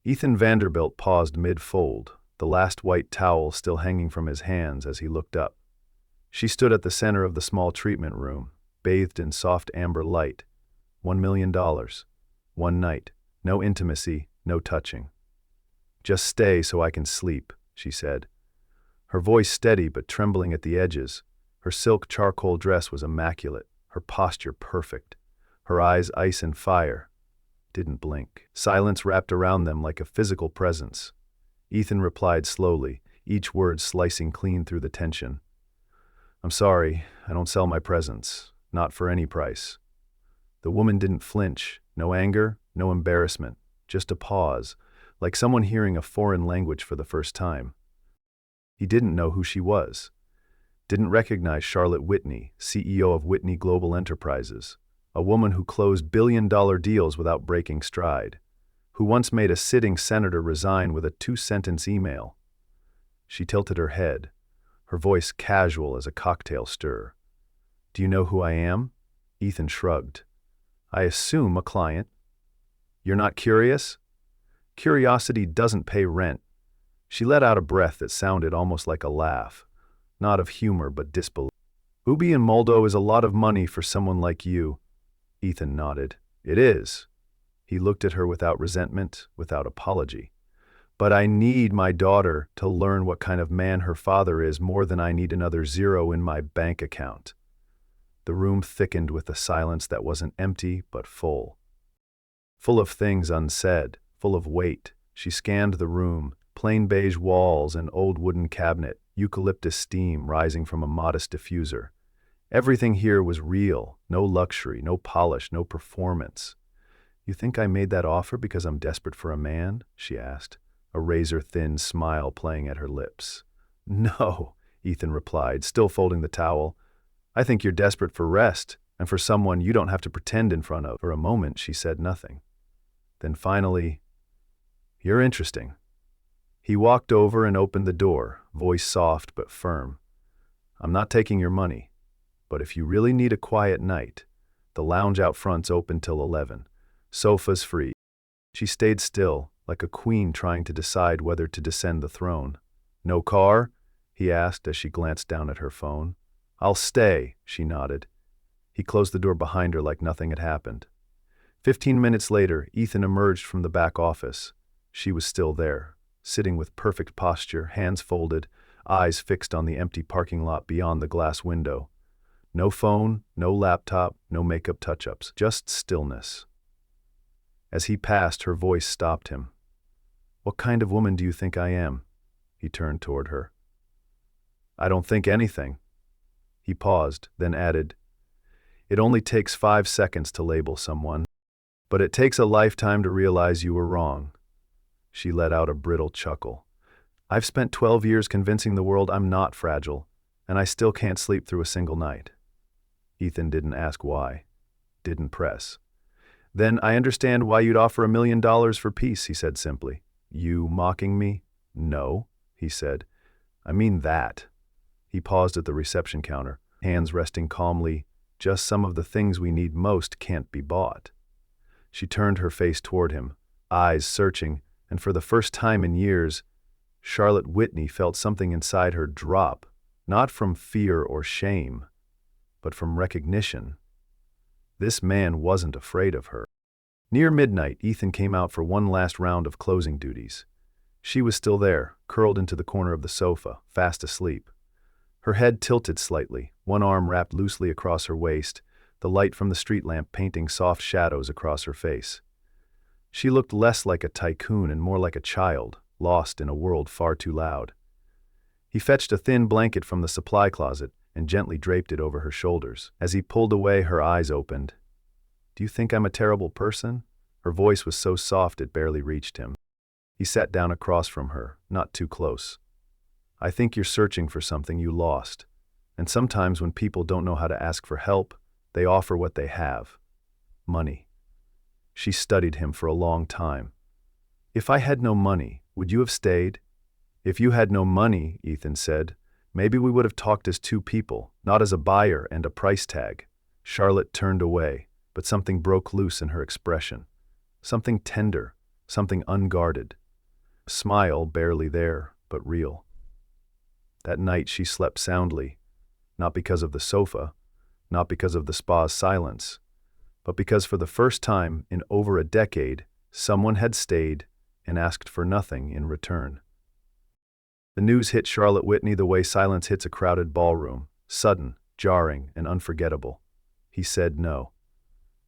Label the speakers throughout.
Speaker 1: Ethan Vanderbilt paused mid-fold, the last white towel still hanging from his hands as he looked up. She stood at the center of the small treatment room, bathed in soft amber light. $1 million. One night. No intimacy, no touching. "Just stay so I can sleep," she said. Her voice steady but trembling at the edges. Her silk charcoal dress was immaculate, her posture perfect. Her eyes ice and fire. Didn't blink. Silence wrapped around them like a physical presence. Ethan replied slowly, each word slicing clean through the tension. "I'm sorry, I don't sell my presence. Not for any price." The woman didn't flinch. No anger, no embarrassment. Just a pause, like someone hearing a foreign language for the first time. He didn't know who she was. Didn't recognize Charlotte Whitney, CEO of Whitney Global Enterprises, a woman who closed billion-dollar deals without breaking stride, who once made a sitting senator resign with a 2-sentence email. She tilted her head, her voice casual as a cocktail stir. "Do you know who I am?" Ethan shrugged. "I assume a client." "You're not curious?" "Curiosity doesn't pay rent." She let out a breath that sounded almost like a laugh, not of humor but disbelief. "Ubi and Moldo is a lot of money for someone like you." Ethan nodded. "It is." He looked at her without resentment, without apology. "But I need my daughter to learn what kind of man her father is more than I need another zero in my bank account." The room thickened with a silence that wasn't empty but full. Full of things unsaid, full of weight. She scanned the room, plain beige walls, an old wooden cabinet, eucalyptus steam rising from a modest diffuser. Everything here was real, no luxury, no polish, no performance. "You think I made that offer because I'm desperate for a man?" she asked, a razor-thin smile playing at her lips. "No," Ethan replied, still folding the towel. "I think you're desperate for rest, and for someone you don't have to pretend in front of." For a moment, she said nothing. Then finally, "You're interesting." He walked over and opened the door, voice soft but firm. "I'm not taking your money, but if you really need a quiet night, the lounge out front's open till 11. Sofa's free." She stayed still, like a queen trying to decide whether to descend the throne. "No car?" he asked as she glanced down at her phone. "I'll stay," she nodded. He closed the door behind her like nothing had happened. 15 minutes later, Ethan emerged from the back office. She was still there, sitting with perfect posture, hands folded, eyes fixed on the empty parking lot beyond the glass window. No phone, no laptop, no makeup touch-ups, just stillness. As he passed, her voice stopped him. "What kind of woman do you think I am?" He turned toward her. "I don't think anything." He paused, then added, "It only takes 5 seconds to label someone, but it takes a lifetime to realize you were wrong." She let out a brittle chuckle. "I've spent 12 years convincing the world I'm not fragile, and I still can't sleep through a single night." Ethan didn't ask why, didn't press. "Then I understand why you'd offer $1 million for peace," he said simply. "You mocking me?" "No," he said. "I mean that." He paused at the reception counter, hands resting calmly. "Just some of the things we need most can't be bought." She turned her face toward him, eyes searching, and for the first time in years, Charlotte Whitney felt something inside her drop, not from fear or shame, but from recognition. This man wasn't afraid of her. Near midnight, Ethan came out for one last round of closing duties. She was still there, curled into the corner of the sofa, fast asleep. Her head tilted slightly, one arm wrapped loosely across her waist, the light from the street lamp painting soft shadows across her face. She looked less like a tycoon and more like a child, lost in a world far too loud. He fetched a thin blanket from the supply closet and gently draped it over her shoulders. As he pulled away, her eyes opened. "Do you think I'm a terrible person?" Her voice was so soft it barely reached him. He sat down across from her, not too close. "I think you're searching for something you lost. And sometimes when people don't know how to ask for help, they offer what they have. Money." She studied him for a long time. "If I had no money, would you have stayed?" "If you had no money," Ethan said, "maybe we would have talked as two people, not as a buyer and a price tag." Charlotte turned away, but something broke loose in her expression. Something tender, something unguarded. A smile barely there, but real. That night she slept soundly, not because of the sofa, not because of the spa's silence, but because for the first time in over a decade, someone had stayed and asked for nothing in return. The news hit Charlotte Whitney the way silence hits a crowded ballroom, sudden, jarring, and unforgettable. He said no.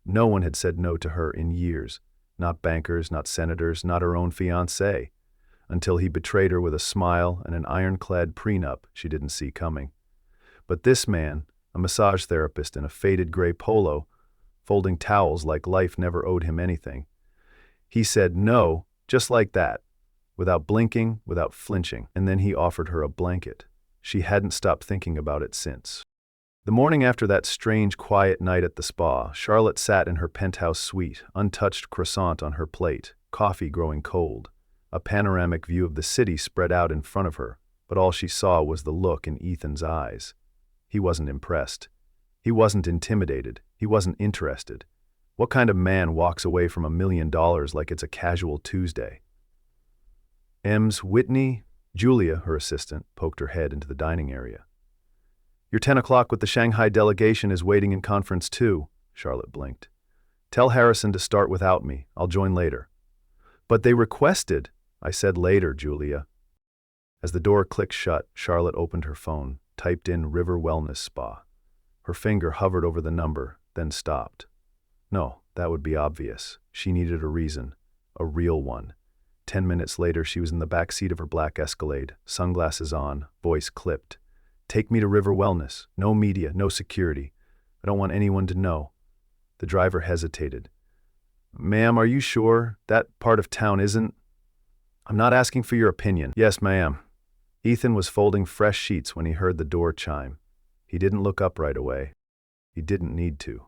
Speaker 1: No one had said no to her in years, not bankers, not senators, not her own fiancé, until he betrayed her with a smile and an ironclad prenup she didn't see coming. But this man, a massage therapist in a faded gray polo, folding towels like life never owed him anything, he said no, just like that, without blinking, without flinching, and then he offered her a blanket. She hadn't stopped thinking about it since. The morning after that strange, quiet night at the spa, Charlotte sat in her penthouse suite, untouched croissant on her plate, coffee growing cold. A panoramic view of the city spread out in front of her, but all she saw was the look in Ethan's eyes. He wasn't impressed. He wasn't intimidated. He wasn't interested. What kind of man walks away from $1 million like it's a casual Tuesday? Whitney, Julia, her assistant, poked her head into the dining area. Your 10 o'clock with the Shanghai delegation is waiting in conference 2, Charlotte blinked. Tell Harrison to start without me. I'll join later. But they requested. I said later, Julia. As the door clicked shut, Charlotte opened her phone, typed in River Wellness Spa. Her finger hovered over the number, then stopped. No, that would be obvious. She needed a reason, a real one. 10 minutes later, she was in the back seat of her black Escalade, sunglasses on, voice clipped. Take me to River Wellness. No media, no security. I don't want anyone to know. The driver hesitated. Ma'am, are you sure that part of town isn't? I'm not asking for your opinion. Yes, ma'am. Ethan was folding fresh sheets when he heard the door chime. He didn't look up right away. He didn't need to.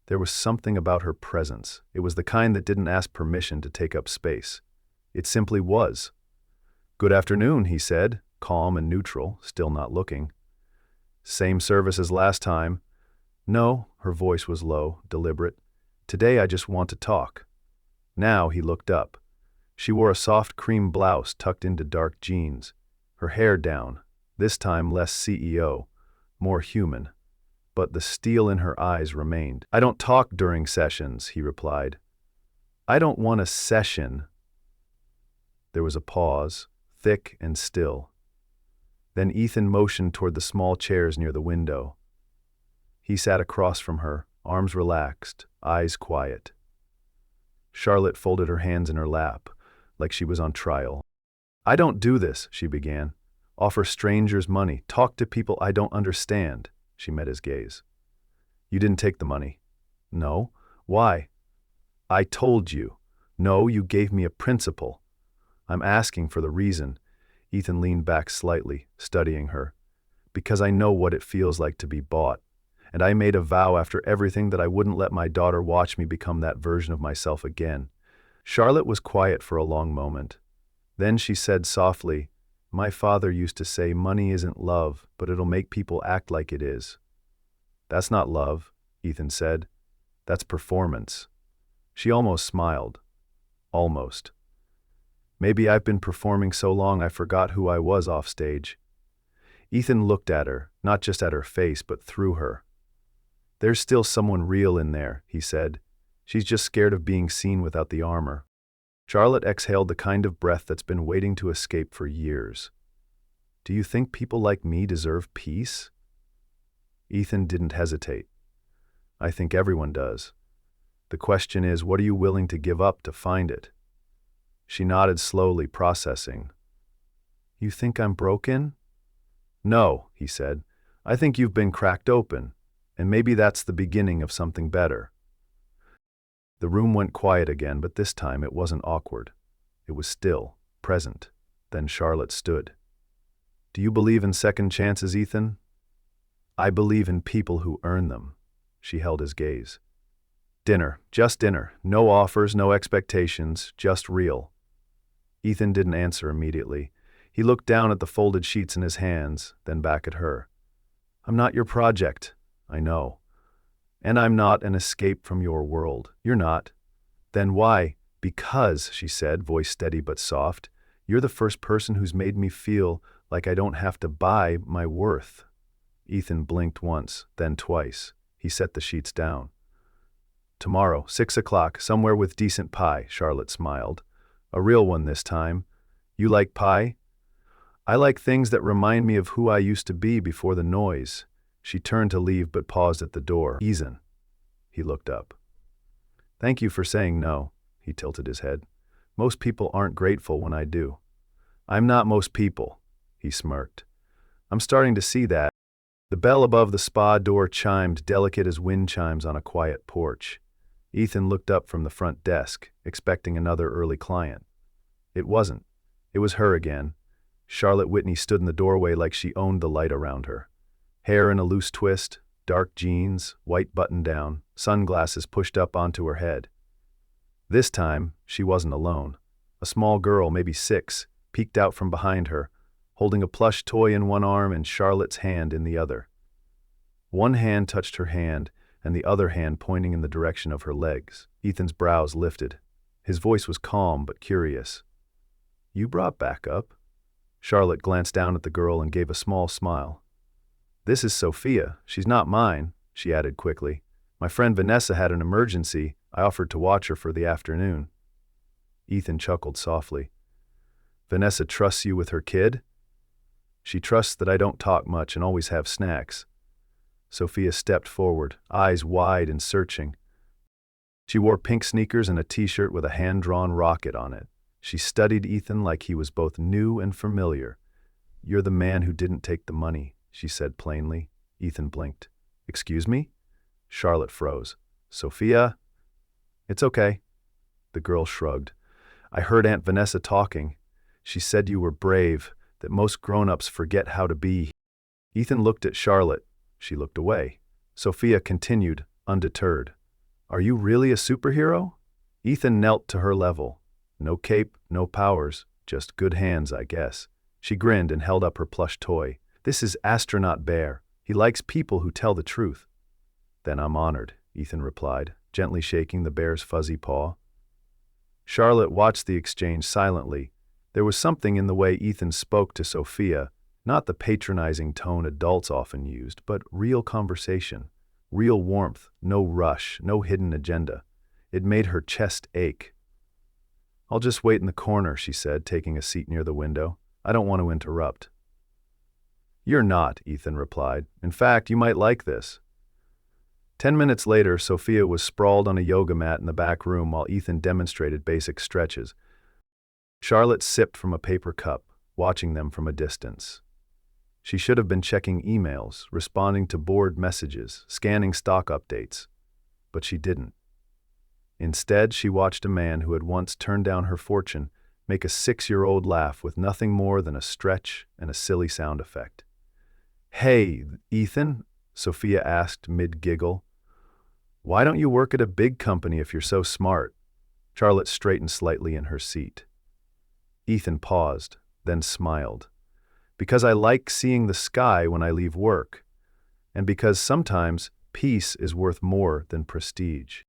Speaker 1: There was something about her presence. It was the kind that didn't ask permission to take up space. It simply was. Good afternoon, he said, calm and neutral, still not looking. Same service as last time. No, her voice was low, deliberate. Today I just want to talk. Now he looked up. She wore a soft cream blouse tucked into dark jeans, her hair down, this time less CEO, more human. But the steel in her eyes remained. I don't talk during sessions, he replied. I don't want a session. There was a pause, thick and still. Then Ethan motioned toward the small chairs near the window. He sat across from her, arms relaxed, eyes quiet. Charlotte folded her hands in her lap, like she was on trial. I don't do this, she began. Offer strangers money, talk to people I don't understand. She met his gaze. You didn't take the money. No. Why? I told you. No, you gave me a principle. I'm asking for the reason. Ethan leaned back slightly, studying her. Because I know what it feels like to be bought. And I made a vow after everything that I wouldn't let my daughter watch me become that version of myself again. Charlotte was quiet for a long moment. Then she said softly, My father used to say money isn't love, but it'll make people act like it is. That's not love, Ethan said. That's performance. She almost smiled. Almost. Maybe I've been performing so long I forgot who I was off stage. Ethan looked at her, not just at her face, but through her. There's still someone real in there, he said. She's just scared of being seen without the armor. Charlotte exhaled the kind of breath that's been waiting to escape for years. Do you think people like me deserve peace? Ethan didn't hesitate. I think everyone does. The question is, what are you willing to give up to find it? She nodded slowly, processing. You think I'm broken? No, he said. I think you've been cracked open, and maybe that's the beginning of something better. The room went quiet again, but this time it wasn't awkward. It was still, present. Then Charlotte stood. Do you believe in second chances, Ethan? I believe in people who earn them. She held his gaze. Dinner, just dinner. No offers, no expectations, just real. Ethan didn't answer immediately. He looked down at the folded sheets in his hands, then back at her. I'm not your project, I know. And I'm not an escape from your world. You're not. Then why? Because, she said, voice steady but soft, you're the first person who's made me feel like I don't have to buy my worth. Ethan blinked once, then twice. He set the sheets down. Tomorrow, 6 o'clock, somewhere with decent pie, Charlotte smiled. A real one this time. You like pie? I like things that remind me of who I used to be before the noise. She turned to leave but paused at the door. Ethan. He looked up. Thank you for saying no. He tilted his head. Most people aren't grateful when I do. I'm not most people, he smirked. I'm starting to see that. The bell above the spa door chimed, delicate as wind chimes on a quiet porch. Ethan looked up from the front desk, expecting another early client. It wasn't. It was her again. Charlotte Whitney stood in the doorway like she owned the light around her. Hair in a loose twist, dark jeans, white button-down, sunglasses pushed up onto her head. This time, she wasn't alone. A small girl, maybe 6, peeked out from behind her, holding a plush toy in one arm and Charlotte's hand in the other. One hand touched her hand, and the other hand pointing in the direction of her legs. Ethan's brows lifted. His voice was calm but curious. You brought backup? Charlotte glanced down at the girl and gave a small smile. This is Sophia. She's not mine, she added quickly. My friend Vanessa had an emergency. I offered to watch her for the afternoon. Ethan chuckled softly. Vanessa trusts you with her kid? She trusts that I don't talk much and always have snacks. Sophia stepped forward, eyes wide and searching. She wore pink sneakers and a t-shirt with a hand-drawn rocket on it. She studied Ethan like he was both new and familiar. You're the man who didn't take the money, she said plainly. Ethan blinked. Excuse me? Charlotte froze. Sophia? It's okay. The girl shrugged. I heard Aunt Vanessa talking. She said you were brave, that most grown-ups forget how to be. Ethan looked at Charlotte. She looked away. Sophia continued, undeterred. Are you really a superhero? Ethan knelt to her level. No cape, no powers, just good hands, I guess. She grinned and held up her plush toy. This is Astronaut Bear. He likes people who tell the truth. Then I'm honored, Ethan replied, gently shaking the bear's fuzzy paw. Charlotte watched the exchange silently. There was something in the way Ethan spoke to Sophia, not the patronizing tone adults often used, but real conversation, real warmth, no rush, no hidden agenda. It made her chest ache. I'll just wait in the corner, she said, taking a seat near the window. I don't want to interrupt. You're not, Ethan replied. In fact, you might like this. 10 minutes later, Sophia was sprawled on a yoga mat in the back room while Ethan demonstrated basic stretches. Charlotte sipped from a paper cup, watching them from a distance. She should have been checking emails, responding to board messages, scanning stock updates. But she didn't. Instead, she watched a man who had once turned down her fortune make a 6-year-old laugh with nothing more than a stretch and a silly sound effect. Hey, Ethan, Sophia asked mid-giggle. Why don't you work at a big company if you're so smart? Charlotte straightened slightly in her seat. Ethan paused, then smiled. Because I like seeing the sky when I leave work, and because sometimes peace is worth more than prestige.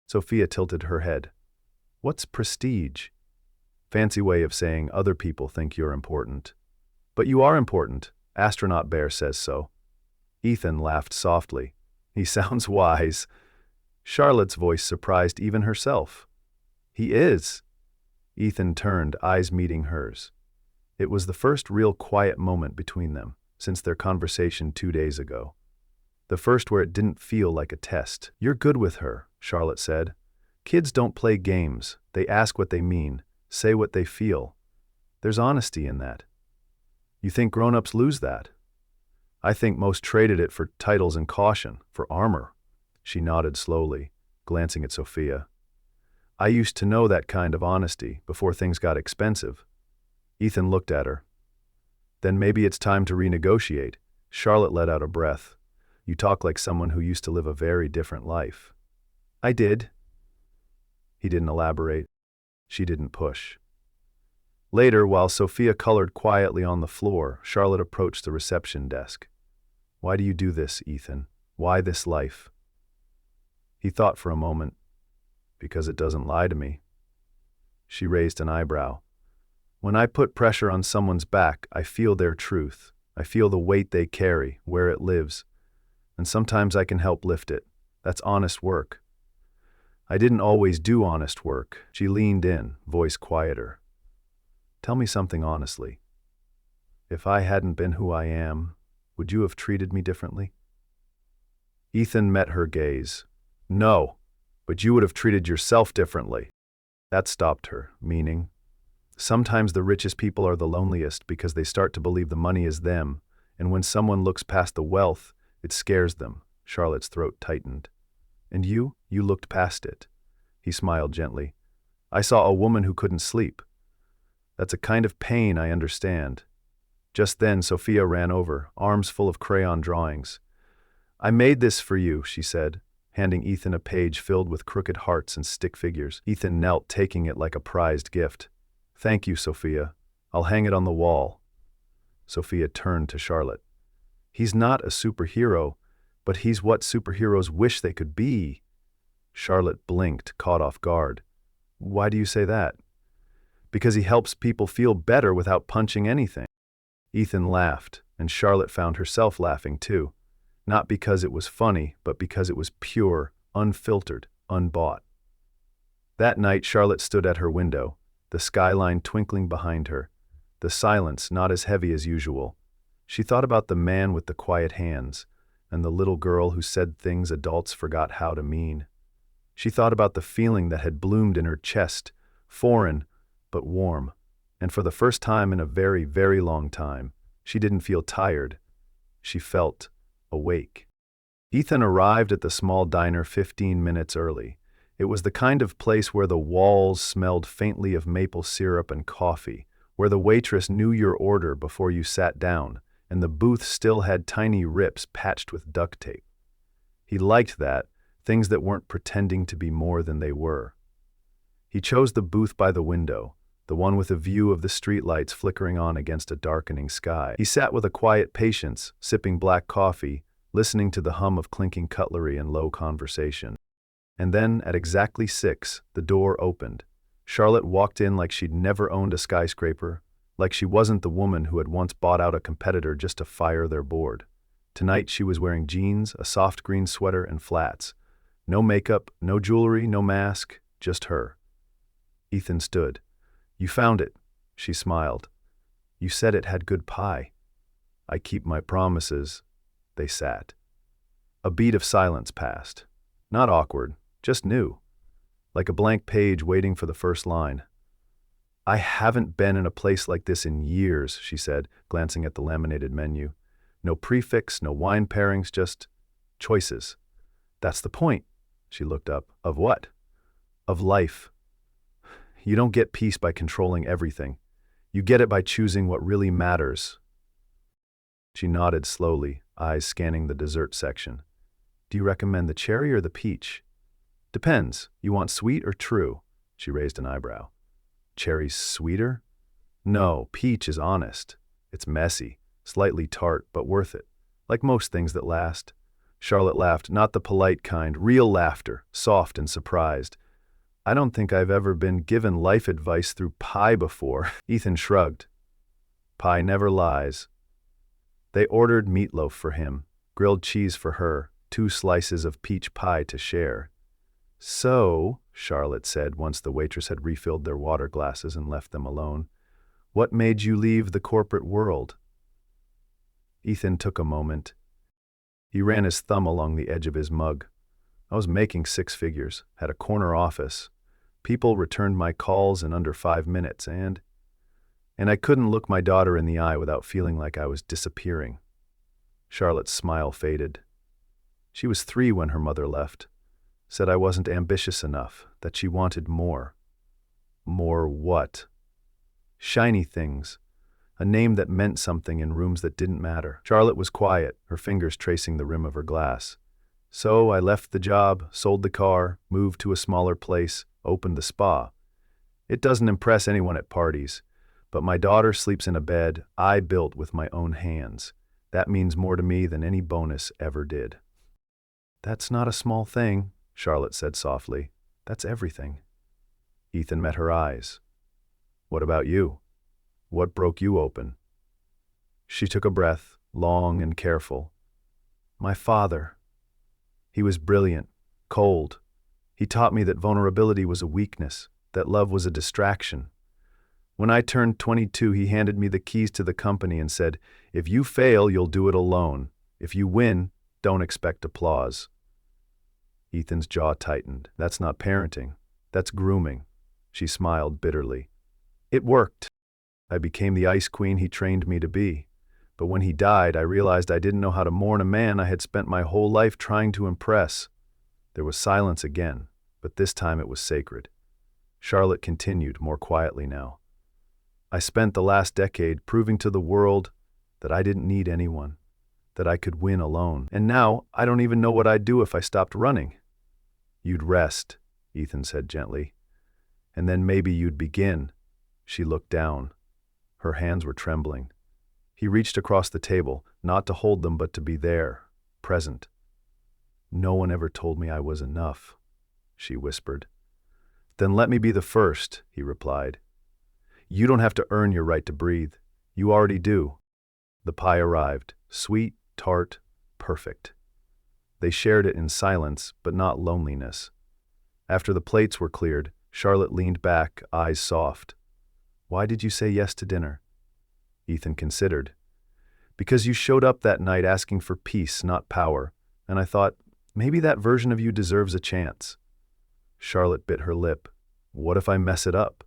Speaker 1: Sophia tilted her head. What's prestige? Fancy way of saying other people think you're important. But you are important. Astronaut Bear says so. Ethan laughed softly. He sounds wise. Charlotte's voice surprised even herself. He is. Ethan turned, eyes meeting hers. It was the first real quiet moment between them since their conversation 2 days ago. The first where it didn't feel like a test. You're good with her, Charlotte said. Kids don't play games. They ask what they mean, say what they feel. There's honesty in that. You think grown-ups lose that? I think most traded it for titles and caution, for armor. She nodded slowly, glancing at Sophia. I used to know that kind of honesty before things got expensive. Ethan looked at her. Then maybe it's time to renegotiate. Charlotte let out a breath. You talk like someone who used to live a very different life. I did. He didn't elaborate. She didn't push. Later, while Sophia colored quietly on the floor, Charlotte approached the reception desk. Why do you do this, Ethan? Why this life? He thought for a moment. Because it doesn't lie to me. She raised an eyebrow. When I put pressure on someone's back, I feel their truth. I feel the weight they carry, where it lives. And sometimes I can help lift it. That's honest work. I didn't always do honest work. She leaned in, voice quieter. Tell me something honestly. If I hadn't been who I am, would you have treated me differently? Ethan met her gaze. No, but you would have treated yourself differently. That stopped her, meaning, sometimes the richest people are the loneliest because they start to believe the money is them, and when someone looks past the wealth, it scares them. Charlotte's throat tightened. And you looked past it. He smiled gently. I saw a woman who couldn't sleep. That's a kind of pain I understand. Just then, Sophia ran over, arms full of crayon drawings. I made this for you, she said, handing Ethan a page filled with crooked hearts and stick figures. Ethan knelt, taking it like a prized gift. Thank you, Sophia. I'll hang it on the wall. Sophia turned to Charlotte. He's not a superhero, but he's what superheroes wish they could be. Charlotte blinked, caught off guard. Why do you say that? Because he helps people feel better without punching anything. Ethan laughed, and Charlotte found herself laughing too. Not because it was funny, but because it was pure, unfiltered, unbought. That night, Charlotte stood at her window, the skyline twinkling behind her, the silence not as heavy as usual. She thought about the man with the quiet hands, and the little girl who said things adults forgot how to mean. She thought about the feeling that had bloomed in her chest, foreign but warm, and for the first time in a very, very long time, she didn't feel tired. She felt awake. Ethan arrived at the small diner 15 minutes early. It was the kind of place where the walls smelled faintly of maple syrup and coffee, where the waitress knew your order before you sat down, and the booth still had tiny rips patched with duct tape. He liked that, things that weren't pretending to be more than they were. He chose the booth by the window, the one with a view of the streetlights flickering on against a darkening sky. He sat with a quiet patience, sipping black coffee, listening to the hum of clinking cutlery and low conversation. And then, at exactly 6, the door opened. Charlotte walked in like she'd never owned a skyscraper, like she wasn't the woman who had once bought out a competitor just to fire their board. Tonight she was wearing jeans, a soft green sweater, and flats. No makeup, no jewelry, no mask, just her. Ethan stood. You found it, she smiled. You said it had good pie. I keep my promises. They sat. A beat of silence passed. Not awkward, just new. Like a blank page waiting for the first line. I haven't been in a place like this in years, she said, glancing at the laminated menu. No prefix, no wine pairings, just choices. That's the point. She looked up. Of what? Of life. You don't get peace by controlling everything. You get it by choosing what really matters. She nodded slowly, eyes scanning the dessert section. Do you recommend the cherry or the peach? Depends. You want sweet or true? She raised an eyebrow. Cherry's sweeter? No, peach is honest. It's messy, slightly tart, but worth it. Like most things that last. Charlotte laughed, not the polite kind, real laughter, soft and surprised. I don't think I've ever been given life advice through pie before. Ethan shrugged. Pie never lies. They ordered meatloaf for him, grilled cheese for her, 2 slices of peach pie to share. So, Charlotte said once the waitress had refilled their water glasses and left them alone, what made you leave the corporate world? Ethan took a moment. He ran his thumb along the edge of his mug. I was making 6 figures, had a corner office. People returned my calls in under 5 minutes, and I couldn't look my daughter in the eye without feeling like I was disappearing. Charlotte's smile faded. She was 3 when her mother left. Said I wasn't ambitious enough, that she wanted more. More what? Shiny things. A name that meant something in rooms that didn't matter. Charlotte was quiet, her fingers tracing the rim of her glass. So I left the job, sold the car, moved to a smaller place, opened the spa. It doesn't impress anyone at parties, but my daughter sleeps in a bed I built with my own hands. That means more to me than any bonus ever did. That's not a small thing, Charlotte said softly. That's everything. Ethan met her eyes. What about you? What broke you open? She took a breath, long and careful. My father. He was brilliant, cold. He taught me that vulnerability was a weakness, that love was a distraction. When I turned 22, he handed me the keys to the company and said, if you fail, you'll do it alone. If you win, don't expect applause. Ethan's jaw tightened. That's not parenting. That's grooming. She smiled bitterly. It worked. I became the ice queen he trained me to be. But when he died, I realized I didn't know how to mourn a man I had spent my whole life trying to impress. There was silence again, but this time it was sacred. Charlotte continued, more quietly now. I spent the last decade proving to the world that I didn't need anyone, that I could win alone. And now, I don't even know what I'd do if I stopped running. You'd rest, Ethan said gently. And then maybe you'd begin. She looked down. Her hands were trembling. He reached across the table, not to hold them but to be there, present. No one ever told me I was enough, she whispered. Then let me be the first, he replied. You don't have to earn your right to breathe. You already do. The pie arrived, sweet, tart, perfect. They shared it in silence, but not loneliness. After the plates were cleared, Charlotte leaned back, eyes soft. Why did you say yes to dinner? Ethan considered. Because you showed up that night asking for peace, not power, and I thought, maybe that version of you deserves a chance. Charlotte bit her lip. What if I mess it up?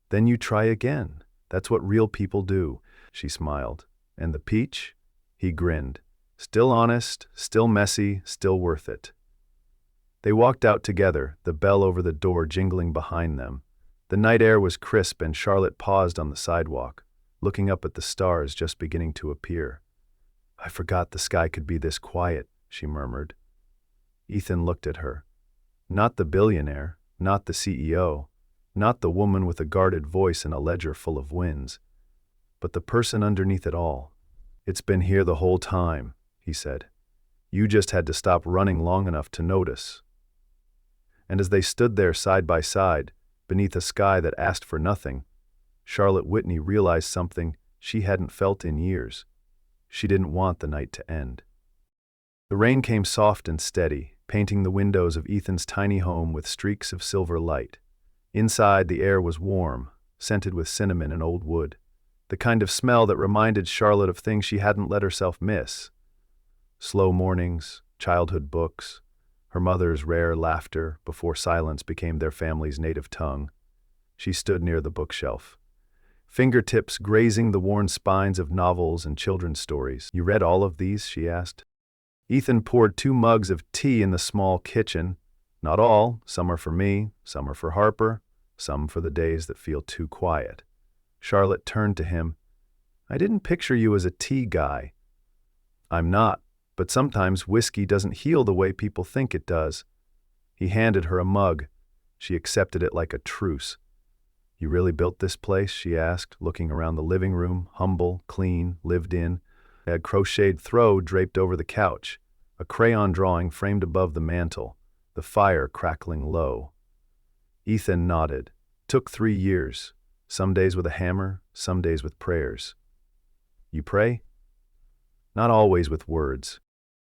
Speaker 1: Then you try again. That's what real people do, she smiled. And the peach? He grinned. Still honest, still messy, still worth it. They walked out together, the bell over the door jingling behind them. The night air was crisp and Charlotte paused on the sidewalk, looking up at the stars just beginning to appear. I forgot the sky could be this quiet, she murmured. Ethan looked at her. Not the billionaire, not the CEO, not the woman with a guarded voice and a ledger full of wins, but the person underneath it all. It's been here the whole time, he said. You just had to stop running long enough to notice. And as they stood there side by side, beneath a sky that asked for nothing, Charlotte Whitney realized something she hadn't felt in years. She didn't want the night to end. The rain came soft and steady, painting the windows of Ethan's tiny home with streaks of silver light. Inside, the air was warm, scented with cinnamon and old wood, the kind of smell that reminded Charlotte of things she hadn't let herself miss. Slow mornings, childhood books, her mother's rare laughter before silence became their family's native tongue. She stood near the bookshelf, fingertips grazing the worn spines of novels and children's stories. You read all of these? She asked. Ethan poured 2 mugs of tea in the small kitchen. Not all. Some are for me, some are for Harper, some for the days that feel too quiet. Charlotte turned to him. I didn't picture you as a tea guy. I'm not, but sometimes whiskey doesn't heal the way people think it does. He handed her a mug. She accepted it like a truce. You really built this place? She asked, looking around the living room, humble, clean, lived in. A crocheted throw draped over the couch, a crayon drawing framed above the mantel, the fire crackling low. Ethan nodded. Took 3 years, some days with a hammer, some days with prayers. You pray? Not always with words.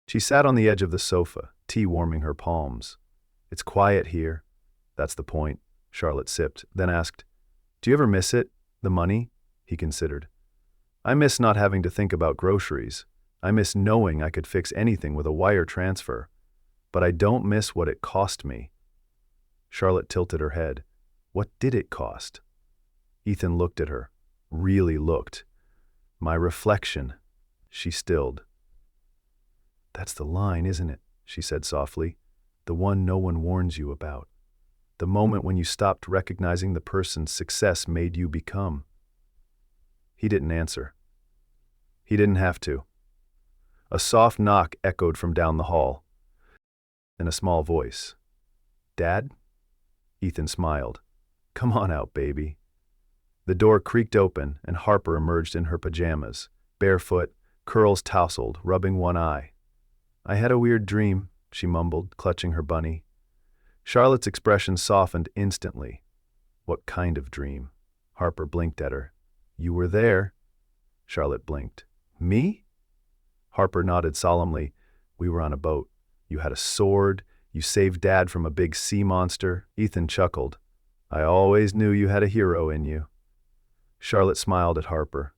Speaker 1: She sat on the edge of the sofa, tea warming her palms. It's quiet here. That's the point, Charlotte sipped, then asked, do you ever miss it, the money? He considered. I miss not having to think about groceries. I miss knowing I could fix anything with a wire transfer. But I don't miss what it cost me. Charlotte tilted her head. What did it cost? Ethan looked at her. Really looked. My reflection. She stilled. That's the line, isn't it? She said softly. The one no one warns you about. The moment when you stopped recognizing the person's success made you become. He didn't answer. He didn't have to. A soft knock echoed from down the hall. In a small voice. Dad? Ethan smiled. Come on out, baby. The door creaked open and Harper emerged in her pajamas, barefoot, curls tousled, rubbing one eye. I had a weird dream, she mumbled, clutching her bunny. Charlotte's expression softened instantly. What kind of dream? Harper blinked at her. You were there. Charlotte blinked. Me? Harper nodded solemnly. We were on a boat. You had a sword. You saved Dad from a big sea monster. Ethan chuckled. I always knew you had a hero in you. Charlotte smiled at Harper.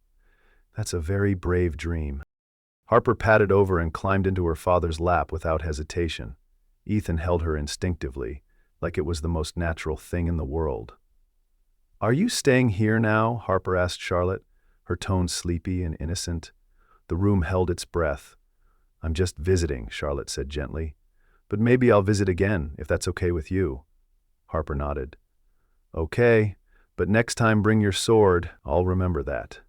Speaker 1: That's a very brave dream. Harper padded over and climbed into her father's lap without hesitation. Ethan held her instinctively, like it was the most natural thing in the world. Are you staying here now? Harper asked Charlotte, her tone sleepy and innocent. The room held its breath. I'm just visiting, Charlotte said gently. But maybe I'll visit again, if that's okay with you. Harper nodded. Okay, but next time bring your sword. I'll remember that.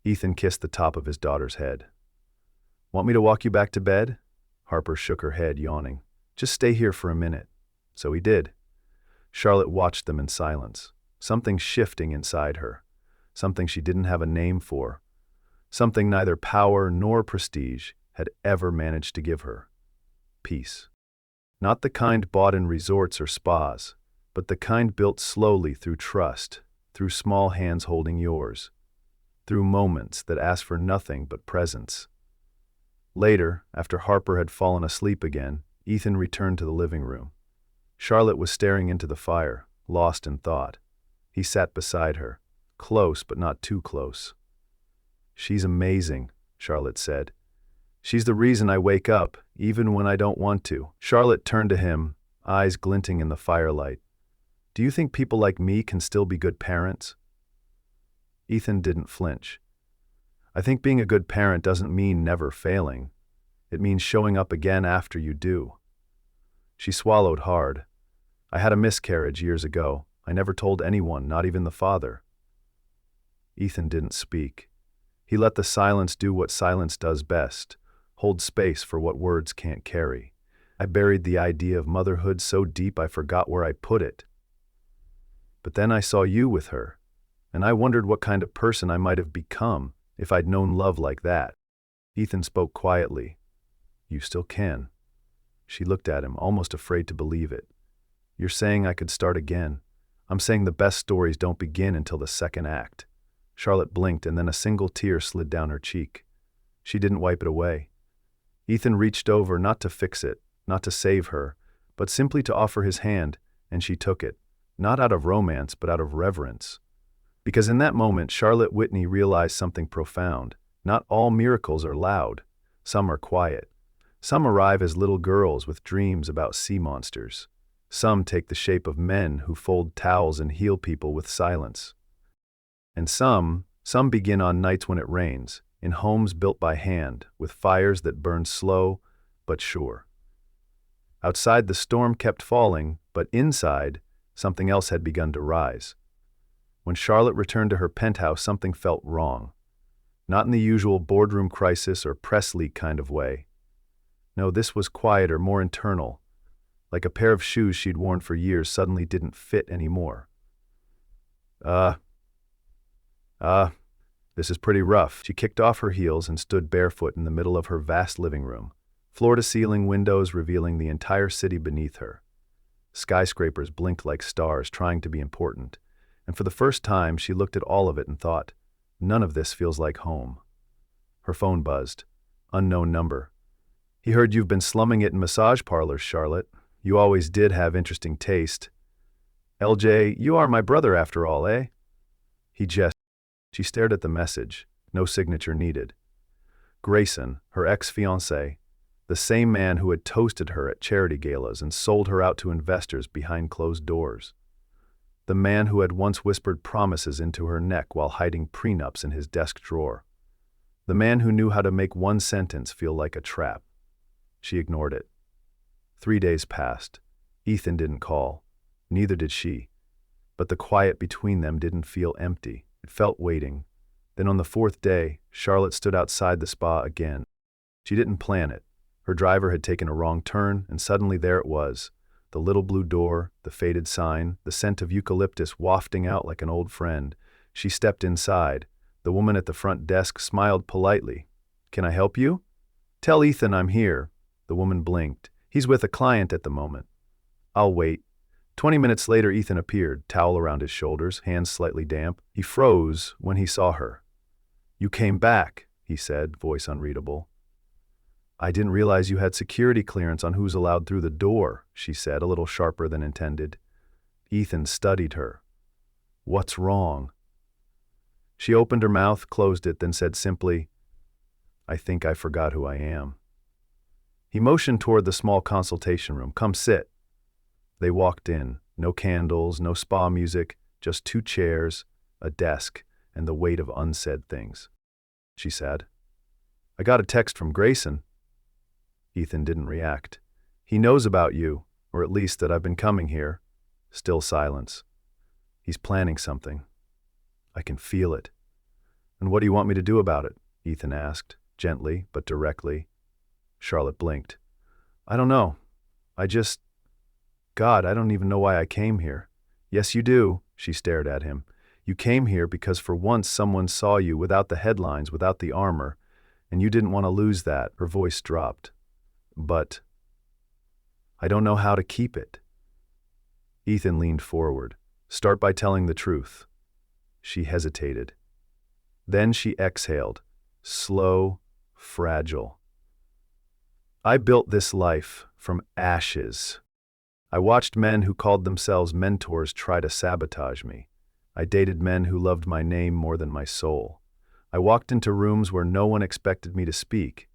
Speaker 1: Ethan kissed the top of his daughter's head. Want me to walk you back to bed? Harper shook her head, yawning. Just stay here for a minute. So he did. Charlotte watched them in silence, something shifting inside her, something she didn't have a name for, something neither power nor prestige had ever managed to give her. Peace. Not the kind bought in resorts or spas, but the kind built slowly through trust, through small hands holding yours, through moments that ask for nothing but presence. Later, after Harper had fallen asleep again, Ethan returned to the living room. Charlotte was staring into the fire, lost in thought. He sat beside her, close but not too close. She's amazing, Charlotte said. She's the reason I wake up, even when I don't want to. Charlotte turned to him, eyes glinting in the firelight. Do you think people like me can still be good parents? Ethan didn't flinch. I think being a good parent doesn't mean never failing. It means showing up again after you do. She swallowed hard. I had a miscarriage years ago. I never told anyone, not even the father. Ethan didn't speak. He let the silence do what silence does best, hold space for what words can't carry. I buried the idea of motherhood so deep I forgot where I put it. But then I saw you with her, and I wondered what kind of person I might have become if I'd known love like that. Ethan spoke quietly. You still can. She looked at him, almost afraid to believe it. You're saying I could start again. I'm saying the best stories don't begin until the second act. Charlotte blinked, and then a single tear slid down her cheek. She didn't wipe it away. Ethan reached over, not to fix it, not to save her, but simply to offer his hand, and she took it, not out of romance, but out of reverence. Because in that moment, Charlotte Whitney realized something profound. Not all miracles are loud. Some are quiet. Some arrive as little girls with dreams about sea monsters. Some take the shape of men who fold towels and heal people with silence. And some begin on nights when it rains, in homes built by hand, with fires that burn slow but sure. Outside, the storm kept falling, but inside, something else had begun to rise. When Charlotte returned to her penthouse, something felt wrong. Not in the usual boardroom crisis or press leak kind of way. No, this was quieter, more internal, like a pair of shoes she'd worn for years suddenly didn't fit anymore. This is pretty rough. She kicked off her heels and stood barefoot in the middle of her vast living room, floor-to-ceiling windows revealing the entire city beneath her. Skyscrapers blinked like stars, trying to be important, and for the first time she looked at all of it and thought, none of this feels like home. Her phone buzzed. Unknown number. He heard you've been slumming it in massage parlors, Charlotte. You always did have interesting taste. LJ, you are my brother after all, eh? He gestured. She stared at the message. No signature needed. Grayson, her ex-fiancé, the same man who had toasted her at charity galas and sold her out to investors behind closed doors. The man who had once whispered promises into her neck while hiding prenups in his desk drawer. The man who knew how to make one sentence feel like a trap. She ignored it. 3 days passed. Ethan didn't call. Neither did she. But the quiet between them didn't feel empty. It felt waiting. Then on the 4th day, Charlotte stood outside the spa again. She didn't plan it. Her driver had taken a wrong turn, and suddenly there it was. The little blue door, the faded sign, the scent of eucalyptus wafting out like an old friend. She stepped inside. The woman at the front desk smiled politely. Can I help you? Tell Ethan I'm here. The woman blinked. He's with a client at the moment. I'll wait. 20 minutes later, Ethan appeared, towel around his shoulders, hands slightly damp. He froze when he saw her. "You came back," he said, voice unreadable. "I didn't realize you had security clearance on who's allowed through the door," she said, a little sharper than intended. Ethan studied her. "What's wrong?" She opened her mouth, closed it, then said simply, "I think I forgot who I am." He motioned toward the small consultation room. "Come sit." They walked in. No candles, no spa music, just 2 chairs, a desk, and the weight of unsaid things. She said, "I got a text from Grayson." Ethan didn't react. "He knows about you, or at least that I've been coming here." Still silence. "He's planning something. I can feel it." "And what do you want me to do about it?" Ethan asked, gently but directly. Charlotte blinked. "I don't know. God, I don't even know why I came here." "Yes, you do." She stared at him. "You came here because for once someone saw you without the headlines, without the armor, and you didn't want to lose that." Her voice dropped. "But I don't know how to keep it." Ethan leaned forward. "Start by telling the truth." She hesitated. Then she exhaled, slow, fragile. "I built this life from ashes. I watched men who called themselves mentors try to sabotage me. I dated men who loved my name more than my soul. I walked into rooms where no one expected me to speak.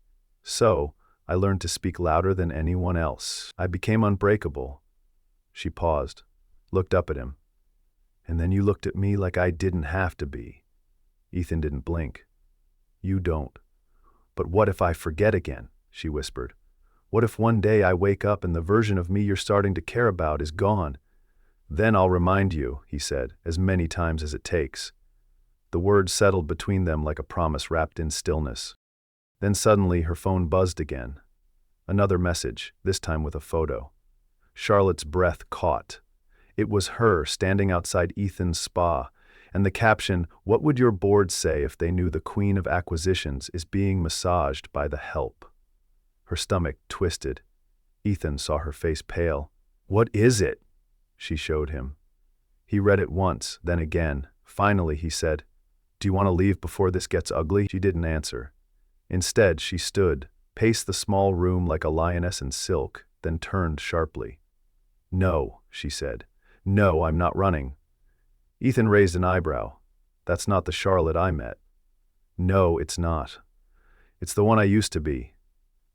Speaker 1: So, I learned to speak louder than anyone else. I became unbreakable." She paused, looked up at him. "And then you looked at me like I didn't have to be." Ethan didn't blink. "You don't. But what if I forget again?" she whispered. "What if one day I wake up and the version of me you're starting to care about is gone?" "Then I'll remind you," he said, "as many times as it takes." The words settled between them like a promise wrapped in stillness. Then suddenly her phone buzzed again. Another message, this time with a photo. Charlotte's breath caught. It was her standing outside Ethan's spa, and the caption, "What would your board say if they knew the queen of acquisitions is being massaged by the help?" Her stomach twisted. Ethan saw her face pale. "What is it?" She showed him. He read it once, then again. Finally, he said, "Do you want to leave before this gets ugly?" She didn't answer. Instead, she stood, paced the small room like a lioness in silk, then turned sharply. "No," she said. "No, I'm not running." Ethan raised an eyebrow. "That's not the Charlotte I met." "No, it's not. It's the one I used to be.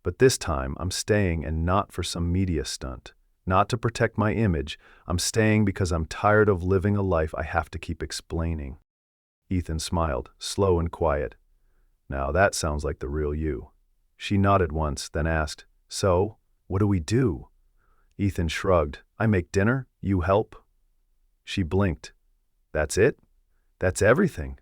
Speaker 1: But this time, I'm staying, and not for some media stunt. Not to protect my image. I'm staying because I'm tired of living a life I have to keep explaining." Ethan smiled, slow and quiet. "Now that sounds like the real you." She nodded once, then asked, "So, what do we do?" Ethan shrugged. "I make dinner, you help." She blinked. "That's it? That's everything?"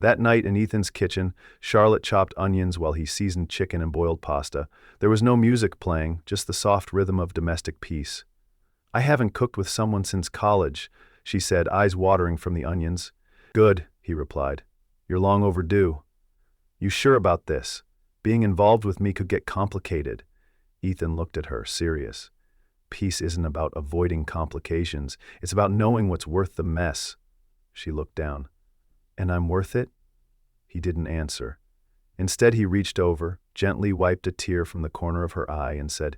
Speaker 1: That night in Ethan's kitchen, Charlotte chopped onions while he seasoned chicken and boiled pasta. There was no music playing, just the soft rhythm of domestic peace. "I haven't cooked with someone since college," she said, eyes watering from the onions. "Good," he replied. "You're long overdue." "You sure about this? Being involved with me could get complicated." Ethan looked at her, serious. "Peace isn't about avoiding complications. It's about knowing what's worth the mess." She looked down. "And I'm worth it?" He didn't answer. Instead, he reached over, gently wiped a tear from the corner of her eye, and said,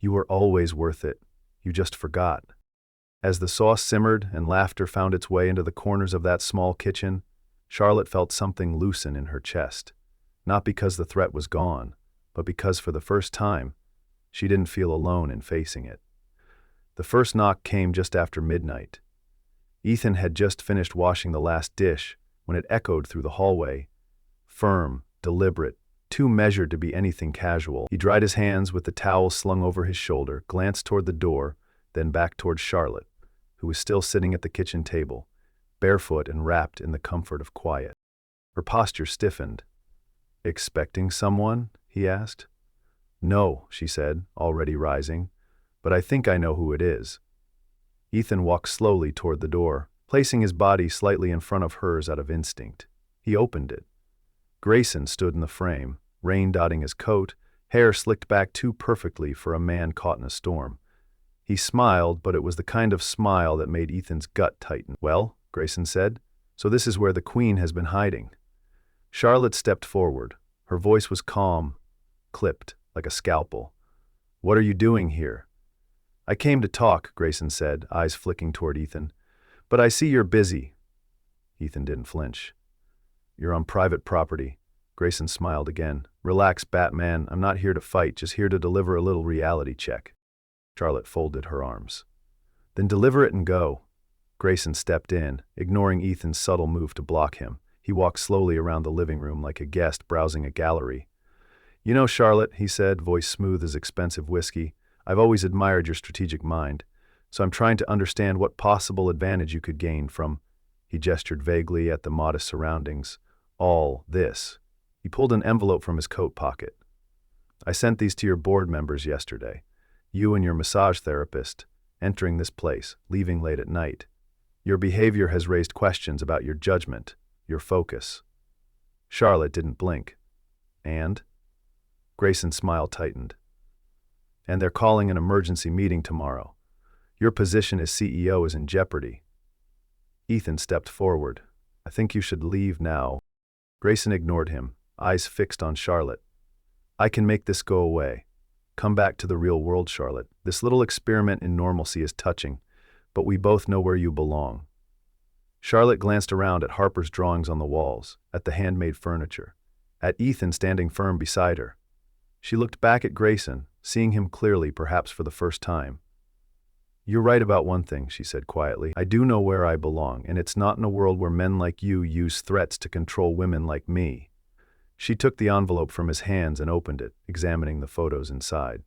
Speaker 1: "You were always worth it. You just forgot." As the sauce simmered and laughter found its way into the corners of that small kitchen, Charlotte felt something loosen in her chest. Not because the threat was gone, but because for the first time, she didn't feel alone in facing it. The first knock came just after midnight. Ethan had just finished washing the last dish when it echoed through the hallway. Firm, deliberate, too measured to be anything casual. He dried his hands with the towel slung over his shoulder, glanced toward the door, then back toward Charlotte, who was still sitting at the kitchen table, barefoot and wrapped in the comfort of quiet. Her posture stiffened. "Expecting someone?" he asked. "No," she said, already rising, "but I think I know who it is." Ethan walked slowly toward the door, placing his body slightly in front of hers out of instinct. He opened it. Grayson stood in the frame, rain dotting his coat, hair slicked back too perfectly for a man caught in a storm. He smiled, but it was the kind of smile that made Ethan's gut tighten. "Well," Grayson said, "so this is where the Queen has been hiding." Charlotte stepped forward. Her voice was calm, clipped, like a scalpel. "What are you doing here?" "I came to talk," Grayson said, eyes flicking toward Ethan. "But I see you're busy." Ethan didn't flinch. "You're on private property." Grayson smiled again. "Relax, Batman. I'm not here to fight, just here to deliver a little reality check." Charlotte folded her arms. "Then deliver it and go." Grayson stepped in, ignoring Ethan's subtle move to block him. He walked slowly around the living room like a guest browsing a gallery. "You know, Charlotte," he said, voice smooth as expensive whiskey, "I've always admired your strategic mind, so I'm trying to understand what possible advantage you could gain from—" He gestured vaguely at the modest surroundings. "All this." He pulled an envelope from his coat pocket. "I sent these to your board members yesterday. You and your massage therapist, entering this place, leaving late at night. Your behavior has raised questions about your judgment, your focus." Charlotte didn't blink. "And?" Grayson's smile tightened. "And they're calling an emergency meeting tomorrow. Your position as CEO is in jeopardy." Ethan stepped forward. "I think you should leave now." Grayson ignored him, eyes fixed on Charlotte. "I can make this go away. Come back to the real world, Charlotte. This little experiment in normalcy is touching, but we both know where you belong." Charlotte glanced around at Harper's drawings on the walls, at the handmade furniture, at Ethan standing firm beside her. She looked back at Grayson, seeing him clearly, perhaps for the first time. "You're right about one thing," she said quietly. "I do know where I belong, and it's not in a world where men like you use threats to control women like me." She took the envelope from his hands and opened it, examining the photos inside.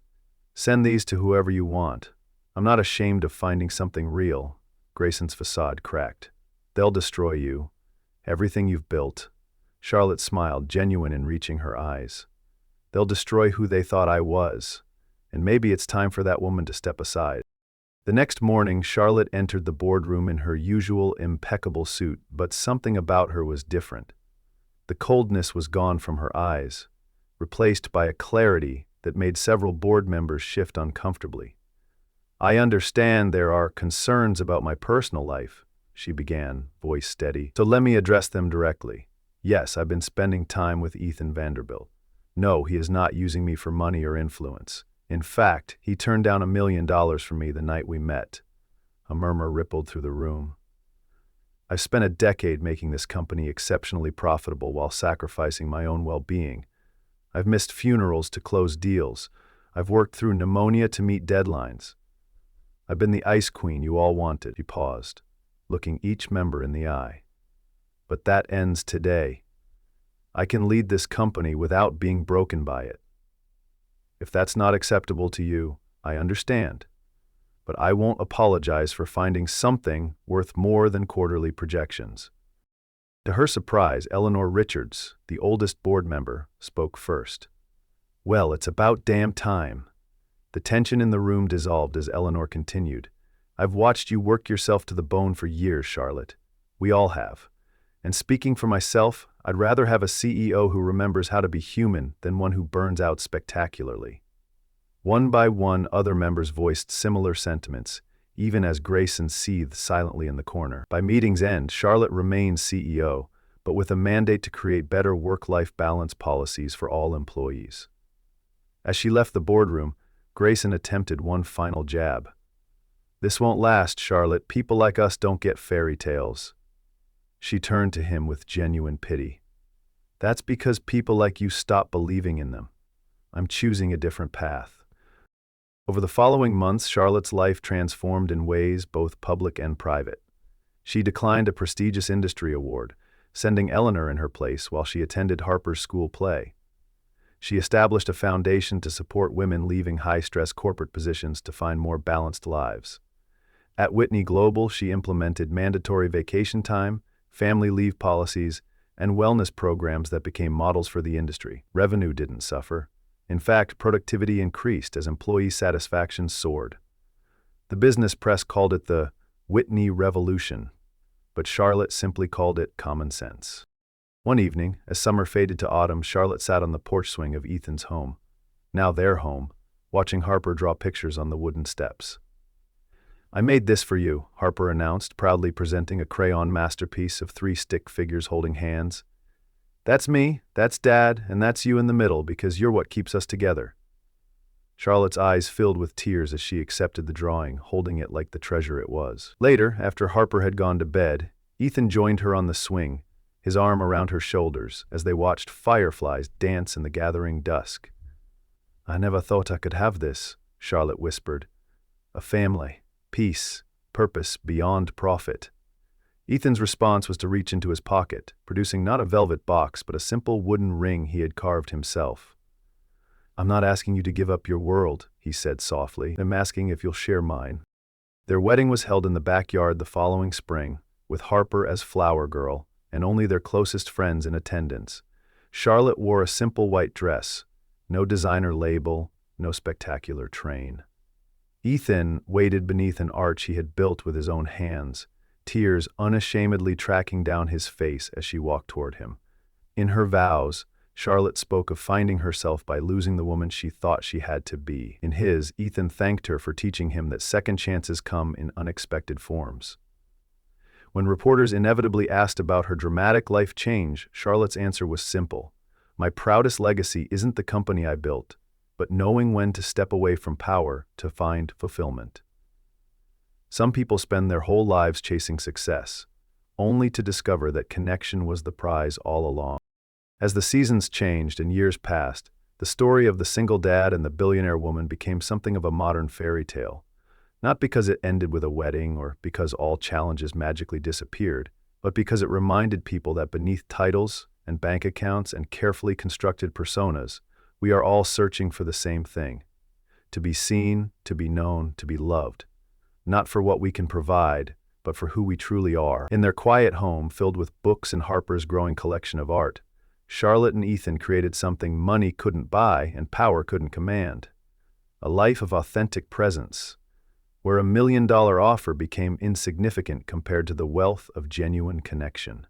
Speaker 1: "Send these to whoever you want. I'm not ashamed of finding something real." Grayson's facade cracked. "They'll destroy you. Everything you've built." Charlotte smiled, genuine in reaching her eyes. "They'll destroy who they thought I was. And maybe it's time for that woman to step aside." The next morning, Charlotte entered the boardroom in her usual impeccable suit, but something about her was different. The coldness was gone from her eyes, replaced by a clarity that made several board members shift uncomfortably. "I understand there are concerns about my personal life," she began, voice steady. "So let me address them directly. Yes, I've been spending time with Ethan Vanderbilt. No, he is not using me for money or influence. In fact, he turned down $1 million from me the night we met." A murmur rippled through the room. "I've spent a decade making this company exceptionally profitable while sacrificing my own well-being. I've missed funerals to close deals. I've worked through pneumonia to meet deadlines. I've been the ice queen you all wanted." He paused, looking each member in the eye. "But that ends today. I can lead this company without being broken by it. If that's not acceptable to you, I understand. But I won't apologize for finding something worth more than quarterly projections." To her surprise, Eleanor Richards, the oldest board member, spoke first. "Well, it's about damn time." The tension in the room dissolved as Eleanor continued. "I've watched you work yourself to the bone for years, Charlotte. We all have. And speaking for myself, I'd rather have a CEO who remembers how to be human than one who burns out spectacularly." One by one, other members voiced similar sentiments, even as Grayson seethed silently in the corner. By meeting's end, Charlotte remained CEO, but with a mandate to create better work-life balance policies for all employees. As she left the boardroom, Grayson attempted one final jab. "This won't last, Charlotte. People like us don't get fairy tales." She turned to him with genuine pity. "That's because people like you stop believing in them. I'm choosing a different path." Over the following months, Charlotte's life transformed in ways both public and private. She declined a prestigious industry award, sending Eleanor in her place while she attended Harper's school play. She established a foundation to support women leaving high-stress corporate positions to find more balanced lives. At Whitney Global, she implemented mandatory vacation time, family leave policies, and wellness programs that became models for the industry. Revenue didn't suffer. In fact, productivity increased as employee satisfaction soared. The business press called it the Whitney Revolution, but Charlotte simply called it common sense. One evening, as summer faded to autumn, Charlotte sat on the porch swing of Ethan's home, now their home, watching Harper draw pictures on the wooden steps. "I made this for you," Harper announced, proudly presenting a crayon masterpiece of 3 stick figures holding hands. "That's me, that's Dad, and that's you in the middle because you're what keeps us together." Charlotte's eyes filled with tears as she accepted the drawing, holding it like the treasure it was. Later, after Harper had gone to bed, Ethan joined her on the swing, his arm around her shoulders, as they watched fireflies dance in the gathering dusk. "I never thought I could have this," Charlotte whispered. "A family, peace, purpose beyond profit." Ethan's response was to reach into his pocket, producing not a velvet box but a simple wooden ring he had carved himself. "I'm not asking you to give up your world," he said softly. "I'm asking if you'll share mine." Their wedding was held in the backyard the following spring, with Harper as flower girl and only their closest friends in attendance. Charlotte wore a simple white dress, no designer label, no spectacular train. Ethan waited beneath an arch he had built with his own hands, tears unashamedly tracking down his face as she walked toward him. In her vows, Charlotte spoke of finding herself by losing the woman she thought she had to be. In his, Ethan thanked her for teaching him that second chances come in unexpected forms. When reporters inevitably asked about her dramatic life change, Charlotte's answer was simple. "My proudest legacy isn't the company I built, but knowing when to step away from power to find fulfillment." Some people spend their whole lives chasing success, only to discover that connection was the prize all along. As the seasons changed and years passed, the story of the single dad and the billionaire woman became something of a modern fairy tale. Not because it ended with a wedding or because all challenges magically disappeared, but because it reminded people that beneath titles and bank accounts and carefully constructed personas, we are all searching for the same thing: to be seen, to be known, to be loved. Not for what we can provide, but for who we truly are. In their quiet home, filled with books and Harper's growing collection of art, Charlotte and Ethan created something money couldn't buy and power couldn't command. A life of authentic presence, where $1 million offer became insignificant compared to the wealth of genuine connection.